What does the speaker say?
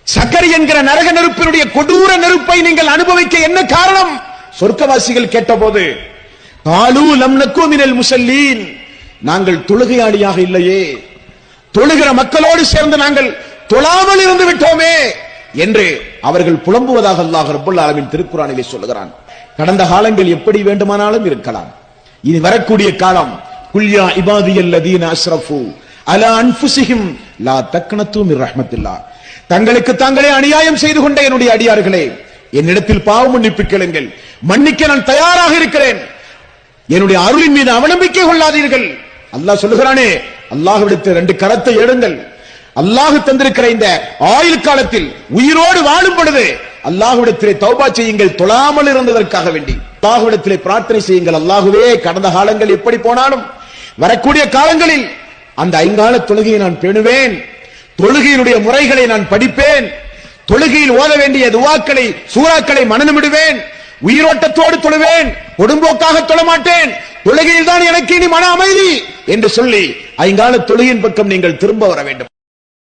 சக்கரை என்கிற நரக நெருப்பினுடைய கொடூர நெருப்பை நீங்கள் அனுபவிக்க என்ன காரணம்? சொர்க்கவாசிகள் கேட்டபோது காலூ லம் நகு மினல் முஸல்லீன், நாங்கள் தொழுகையாளியாக இல்லையே, தொழுகிற மக்களோடு சேர்ந்து நாங்கள் தொழாமல் இருந்து விட்டோமே என்று அவர்கள் புலம்புவதாக அல்லாஹ் ரப்பல் ஆலமீன் திருக்குர்ஆனிலே சொல்லுகிறான். கடந்த காலங்கள் எப்படி வேண்டுமானாலும் இருக்கலாம், இனி வரக்கூடிய காலம் குல் யா இபாதியல்லதீன அஸ்ரஃபு அலா அன்ஃபுஸிஹிம் லா தக்னது மிர் ரஹ்மத்தில்லாஹ், தங்களுக்கு தாங்களே அநியாயம் செய்து கொண்ட என்னுடைய அடியார்களே, என்னிடத்தில் பாவ மன்னிப்பு கேளுங்கள், மன்னிக்க நான் தயாராக இருக்கிறேன், என்னுடைய அருளின் மீது அவநம்பிக்கை கொள்ளாதீர்கள். அல்லாஹ் சொல்லுகிறானே, அல்லாஹ்விடத்தில் 2 கரத்தை எடுங்கள். அல்லாஹ் தந்திருக்கிற இந்த ஆயுள் காலத்தில் உயிரோடு வாழும் பொழுது அல்லாஹ்விடத்திலே தௌபா செய்யுங்கள், தொழாமல் இருந்ததற்காக வேண்டி அல்லாஹ்விடத்திலே பிரார்த்தனை செய்யுங்கள். அல்லாஹ்வே, கடந்த காலங்கள் எப்படி போனாலும் வரக்கூடிய காலங்களில் அந்த 5 கால தொழுகையை நான் பேணுவேன், தொழுகையினுடைய முறைகளை நான் படிப்பேன், தொழுகையில் ஓத வேண்டிய துஆக்களை சூறாக்களை மனனமிடுவேன், உயிரோட்டத்தோடு தொழுவேன், கொடும்போக்காக தொழமாட்டேன், தொழுகையில் தான் எனக்கு இனி மன அமைதி என்று சொல்லி 5 கால தொழுகையின் பக்கம் நீங்கள் திரும்ப வர வேண்டும்.